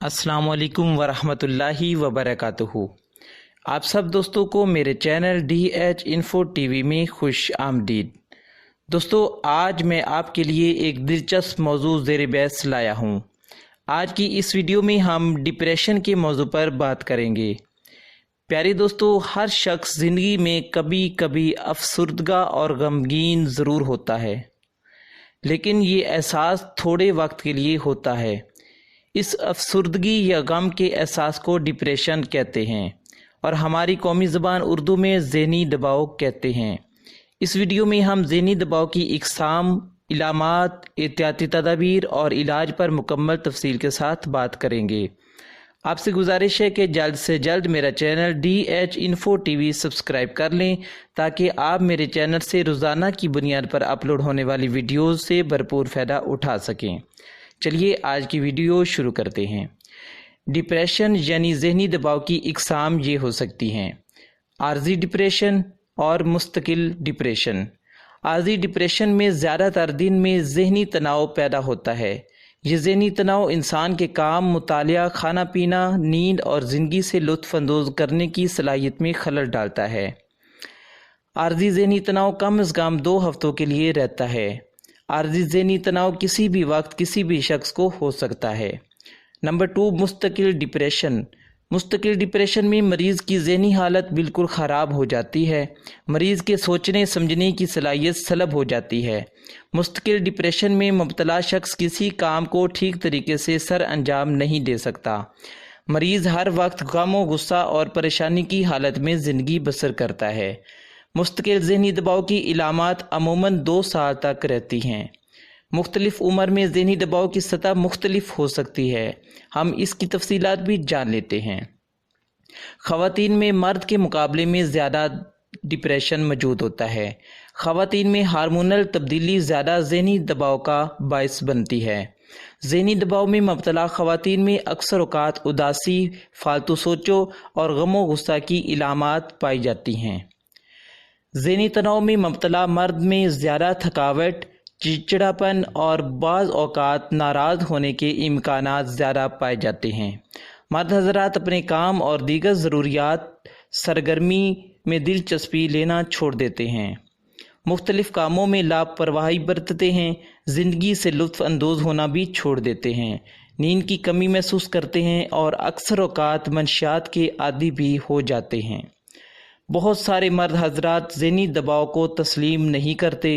अस्सलाम वालेकुम वरहमतुल्लाहि वबरकातुहू। आप सब दोस्तों को मेरे चैनल DH इन्फो टीवी में खुश आमदीद। दोस्तों, आज मैं आपके लिए एक दिलचस्प मौजू ज़ेर बहस लाया हूँ। आज की इस वीडियो में हम डिप्रेशन के मौजू पर बात करेंगे। प्यारे दोस्तों, हर शख्स ज़िंदगी में कभी कभी अफसरदा और गमगीन ज़रूर होता है, लेकिन ये एहसास थोड़े वक्त के लिए होता है। इस अफसरदगी या गम के एहसास को डिप्रेशन कहते हैं और हमारी कौमी ज़बान उर्दू में ज़हनी दबाव कहते हैं। इस वीडियो में हम ज़हनी दबाव की इक़साम, इलामात, एहतियाती तदाबीर और इलाज पर मुकम्मल तफसील के साथ बात करेंगे। आपसे गुजारिश है कि जल्द से जल्द मेरा channel DH info TV subscribe कर लें, ताकि आप मेरे चैनल से रोज़ाना की बुनियाद पर अपलोड होने वाली वीडियोज़ से भरपूर फ़ायदा उठा सकें। चलिए आज की वीडियो शुरू करते हैं। डिप्रेशन यानी ज़हनी दबाव की इक़साम ये हो सकती हैं: आर्जी डिप्रेशन और मुस्तकिल डिप्रेशन। आर्जी डिप्रेशन में ज़्यादातर दिन में ज़हनी तनाव पैदा होता है। ये ज़हनी तनाव इंसान के काम, मुतालिया, खाना पीना, नींद और ज़िंदगी से लुत्फ़ अंदोज़ करने की सलाहियत में खलल डालता है। आर्जी ज़हनी तनाव कम अज़ कम 2 हफ्तों के लिए रहता है। आर्जी ज़हनी तनाव किसी भी वक्त किसी भी शख्स को हो सकता है। नंबर 2, मुस्तकिल डिप्रेशन। मुस्तकिल डिप्रेशन में मरीज़ की ज़हनी हालत बिल्कुल ख़राब हो जाती है। मरीज़ के सोचने समझने की सलाहियत सलब हो जाती है। मुस्तकिल डिप्रेशन में मुब्तला शख्स किसी काम को ठीक तरीके से सर अंजाम नहीं दे सकता। मरीज़ हर वक्त गम व गुस्सा और परेशानी की हालत में ज़िंदगी बसर करता है। मुस्तकिल ज़हनी दबाव की इलामात अमूमन 2 साल तक रहती हैं। मुख्तलिफ उम्र में ज़हनी दबाव की सतह मुख्तलिफ हो सकती है। हम इसकी तफसीलात भी जान लेते हैं। ख़वातीन में मर्द के मुकाबले में ज़्यादा डिप्रेशन मौजूद होता है। ख़वातीन में हार्मोनल तब्दीली ज़्यादा ज़हनी दबाव का बायस बनती है। ज़हनी दबाव में मुब्तला ख़वातीन में अक्सर औक़ात उदासी, फालतू सोचों और गमो गुस्सा की इलामात पाई जाती हैं। ज़हनी तनाव में मुब्तला मर्द में ज़्यादा थकावट, चिड़चिड़ापन और बाज़ औक़ात नाराज़ होने के इम्कानात ज़्यादा पाए जाते हैं। मर्द हज़रात अपने काम और दीगर ज़रूरियात सरगर्मी में दिलचस्पी लेना छोड़ देते हैं। मुख्तलिफ़ कामों में लापरवाही बरतते हैं। ज़िंदगी से लुत्फ़ अंदोज़ होना भी छोड़ देते हैं। नींद की कमी महसूस करते हैं और अक्सर औक़ात मंशियात के आदी भी हो जाते हैं। बहुत सारे मर्द हज़रात ज़हनी दबाव को तस्लीम नहीं करते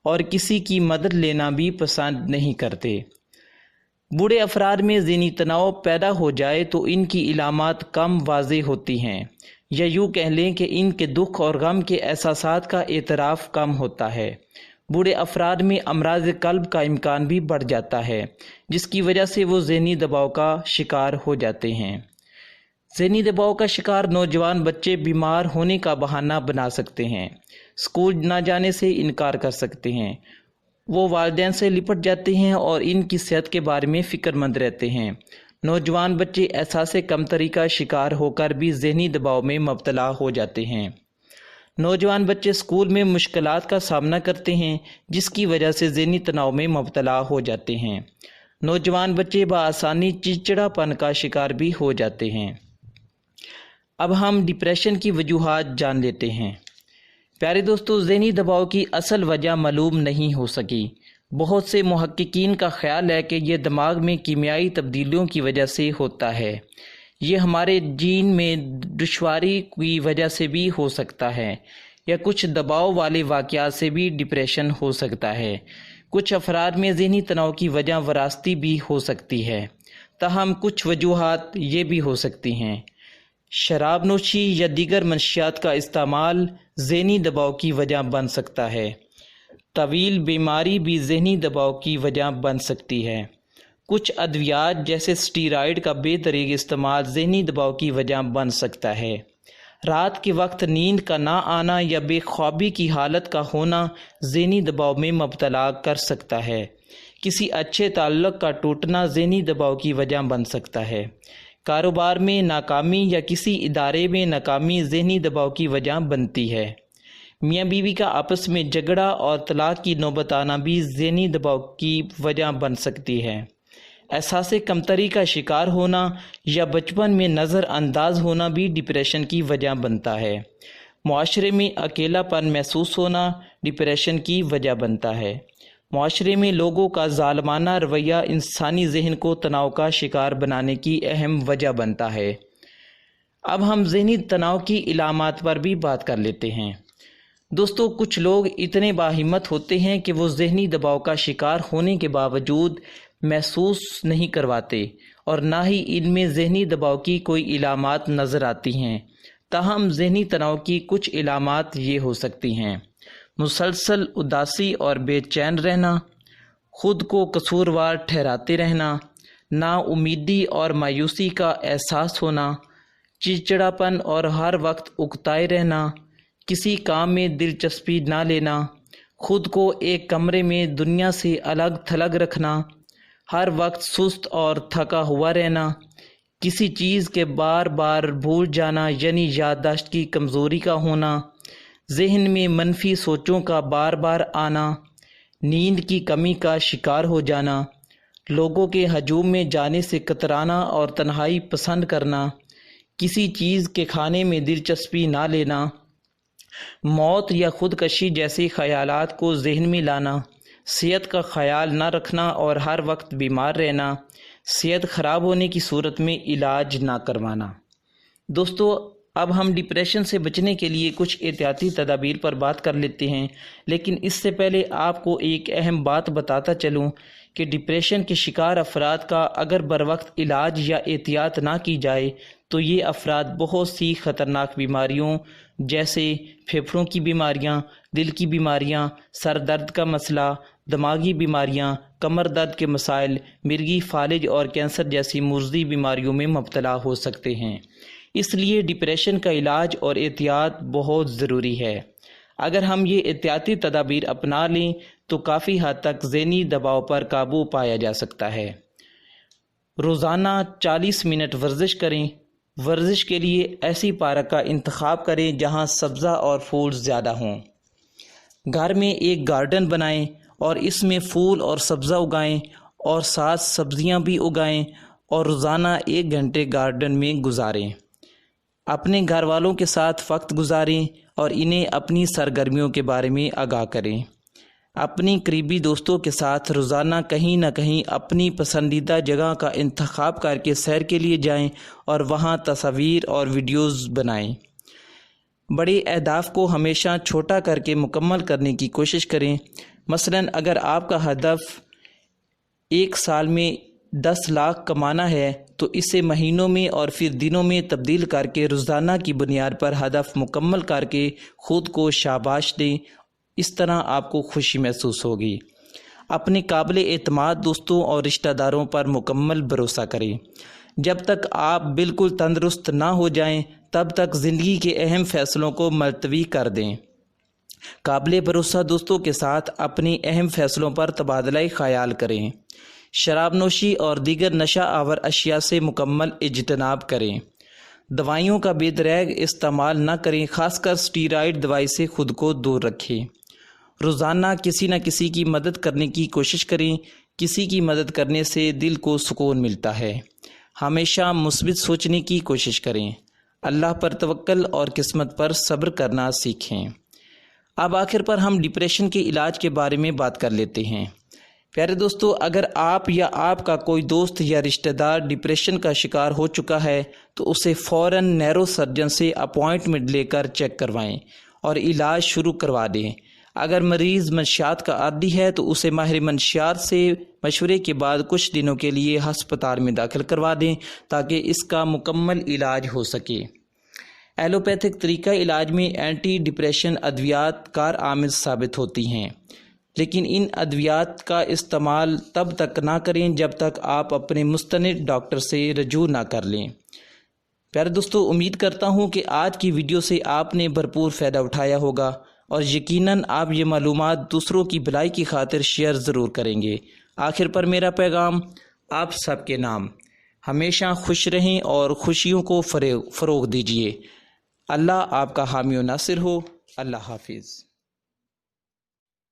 और किसी की मदद लेना भी पसंद नहीं करते। बूढ़े अफराद में ज़हनी तनाव पैदा हो जाए तो इनकी इलामात कम वाज़े होती हैं, या यूँ कह लें कि इनके दुख और गम के एहसासात का एतराफ़ कम होता है। बूढ़े अफराद में अमराज़ क़ल्ब का इम्कान भी बढ़ जाता है, जिसकी वजह से वो ज़हनी दबाव का शिकार हो जाते हैं। ज़हनी दबाव का शिकार नौजवान बच्चे बीमार होने का बहाना बना सकते हैं, स्कूल न जाने से इनकार कर सकते हैं। वो वालिदैन से लिपट जाते हैं और इनकी सेहत के बारे में फ़िक्रमंद रहते हैं। नौजवान बच्चे एहसास कमतरी का शिकार होकर भी ज़हनी दबाव में मुब्तला हो जाते हैं। नौजवान बच्चे स्कूल में मुश्किलात का सामना करते हैं, जिसकी वजह से ज़हनी तनाव में मुब्तला हो जाते हैं। नौजवान बच्चे बआसानी चिड़चिड़ापन का शिकार भी हो जाते हैं। अब हम डिप्रेशन की वजूहात जान लेते हैं। प्यारे दोस्तों, ज़हनी दबाव की असल वजह मालूम नहीं हो सकी। बहुत से मुहक्किकीन का ख्याल है कि यह दिमाग में कीमियाई तब्दीलियों की वजह से होता है। ये हमारे जीन में दुश्वारी की वजह से भी हो सकता है, या कुछ दबाव वाले वाक़यात से भी डिप्रेशन हो सकता है। कुछ अफराद में ज़हनी तनाव की वजह वरासती भी हो सकती है। ताहम कुछ वजूहात ये भी हो सकती हैं: शराब नोशी या दीगर मंशियात का इस्तेमाल ज़हनी दबाव की वजह बन सकता है। तवील बीमारी भी ज़हनी दबाव की वजह बन सकती है। कुछ अद्वियात जैसे स्टीरॉयड का बेतरीक इस्तेमाल ज़हनी दबाव की वजह बन सकता है। रात के वक्त नींद का ना आना या बेख्वाबी की हालत का होना ज़हनी दबाव में मुब्तला कर सकता है। किसी अच्छे ताल्लुक़ का टूटना ज़हनी दबाव की वजह बन सकता है। कारोबार में नाकामी या किसी इदारे में नाकामी ज़हनी दबाव की वजह बनती है। मियाँ बीवी का आपस में झगड़ा और तलाक की नौबत आना भी ज़हनी दबाव की वजह बन सकती है। احساس کمتری کا شکار ہونا یا بچپن میں نظر انداز ہونا بھی ڈپریشن کی وجہ بنتا ہے۔ معاشرے میں اکیلا پن محسوس ہونا ڈپریشن کی وجہ بنتا ہے۔ معاشرے میں لوگوں کا ظالمانہ رویہ انسانی ذہن کو تناؤ کا شکار بنانے کی اہم وجہ بنتا ہے۔ اب ہم ذہنی تناؤ کی علامات پر بھی بات کر لیتے ہیں۔ دوستو، کچھ لوگ اتنے باہمت ہوتے ہیں کہ وہ ذہنی دباؤ کا شکار ہونے کے باوجود محسوس نہیں کرواتے اور نہ ہی ان میں ذہنی دباؤ کی کوئی علامات نظر آتی ہیں۔ تاہم ذہنی تناؤ کی کچھ علامات یہ ہو سکتی ہیں: مسلسل اداسی اور بے چین رہنا، خود کو قصوروار ٹھہراتے رہنا، نا امیدی اور مایوسی کا احساس ہونا، چڑچڑاپن اور ہر وقت اکتائے رہنا، کسی کام میں دلچسپی نہ لینا، خود کو ایک کمرے میں دنیا سے الگ تھلگ رکھنا، ہر وقت سست اور تھکا ہوا رہنا، کسی چیز کے بار بار بھول جانا یعنی یادداشت کی کمزوری کا ہونا، ذہن میں منفی سوچوں کا بار بار آنا، نیند کی کمی کا شکار ہو جانا، لوگوں کے ہجوم میں جانے سے کترانا اور تنہائی پسند کرنا، کسی چیز کے کھانے میں دلچسپی نہ لینا، موت یا خودکشی جیسے خیالات کو ذہن میں لانا، صحت کا خیال نہ رکھنا اور ہر وقت بیمار رہنا، صحت خراب ہونے کی صورت میں علاج نہ کروانا۔ دوستو، اب ہم ڈپریشن سے بچنے کے لیے کچھ احتیاطی تدابیر پر بات کر لیتے ہیں، لیکن اس سے پہلے آپ کو ایک اہم بات بتاتا چلوں کہ ڈپریشن کے شکار افراد کا اگر بروقت علاج یا احتیاط نہ کی جائے تو یہ افراد بہت سی خطرناک بیماریوں جیسے پھیپھڑوں کی بیماریاں، دل کی بیماریاں، سر درد کا مسئلہ، دماغی بیماریاں، کمر درد کے مسائل، مرگی فالج اور کینسر جیسی مرضی بیماریوں میں مبتلا ہو سکتے ہیں۔ اس لیے ڈپریشن کا علاج اور احتیاط بہت ضروری ہے۔ اگر ہم یہ احتیاطی تدابیر اپنا لیں تو کافی حد تک ذہنی دباؤ پر قابو پایا جا سکتا ہے۔ روزانہ 40 منٹ ورزش کریں۔ ورزش کے لیے ایسی پارک کا انتخاب کریں جہاں سبزہ اور پھول زیادہ ہوں۔ گھر میں ایک گارڈن بنائیں اور اس میں پھول اور سبزہ اگائیں اور ساتھ سبزیاں بھی اگائیں اور روزانہ 1 گھنٹے گارڈن میں گزاریں۔ اپنے گھر والوں کے ساتھ وقت گزاریں اور انہیں اپنی سرگرمیوں کے بارے میں آگاہ کریں۔ اپنی قریبی دوستوں کے ساتھ روزانہ کہیں نہ کہیں اپنی پسندیدہ جگہ کا انتخاب کر کے سیر کے لیے جائیں اور وہاں تصاویر اور ویڈیوز بنائیں۔ بڑے اہداف کو ہمیشہ چھوٹا کر کے مکمل کرنے کی کوشش کریں۔ مثلاً اگر آپ کا ہدف 1 سال میں 10 لاکھ کمانا ہے تو اسے مہینوں میں اور پھر دنوں میں تبدیل کر کے روزانہ کی بنیاد پر ہدف مکمل کر کے خود کو شاباش دیں۔ اس طرح آپ کو خوشی محسوس ہوگی۔ اپنے قابل اعتماد دوستوں اور رشتہ داروں پر مکمل بھروسہ کریں۔ جب تک آپ بالکل تندرست نہ ہو جائیں تب تک زندگی کے اہم فیصلوں کو ملتوی کر دیں۔ قابل بھروسہ دوستوں کے ساتھ اپنی اہم فیصلوں پر تبادلہ خیال کریں۔ شراب نوشی اور دیگر نشہ آور اشیاء سے مکمل اجتناب کریں۔ دوائیوں کا بے دریغ استعمال نہ کریں، خاص کر اسٹیرائڈ دوائی سے خود کو دور رکھیں۔ روزانہ کسی نہ کسی کی مدد کرنے کی کوشش کریں۔ کسی کی مدد کرنے سے دل کو سکون ملتا ہے۔ ہمیشہ مثبت سوچنے کی کوشش کریں۔ اللہ پر توکل اور قسمت پر صبر کرنا سیکھیں۔ اب آخر پر ہم ڈپریشن کے علاج کے بارے میں بات کر لیتے ہیں۔ پیارے دوستو، اگر آپ یا آپ کا کوئی دوست یا رشتہ دار ڈپریشن کا شکار ہو چکا ہے تو اسے فوراً نیرو سرجن سے اپوائنٹمنٹ لے کر چیک کروائیں اور علاج شروع کروا دیں۔ اگر مریض منشیات کا عادی ہے تو اسے ماہر منشیات سے مشورے کے بعد کچھ دنوں کے لیے ہسپتال میں داخل کروا دیں تاکہ اس کا مکمل علاج ہو سکے۔ ایلوپیتھک طریقہ علاج میں اینٹی ڈپریشن ادویات کارآمد ثابت ہوتی ہیں، لیکن ان ادویات کا استعمال تب تک نہ کریں جب تک آپ اپنے مستند ڈاکٹر سے رجوع نہ کر لیں۔ پیارے دوستو، امید کرتا ہوں کہ آج کی ویڈیو سے آپ نے بھرپور فائدہ اٹھایا ہوگا اور یقیناً آپ یہ معلومات دوسروں کی بھلائی کی خاطر شیئر ضرور کریں گے۔ آخر پر میرا پیغام آپ سب کے نام: ہمیشہ خوش رہیں اور خوشیوں کو فروغ دیجیے۔ اللہ آپ کا حامی و ناصر ہو۔ اللہ حافظ۔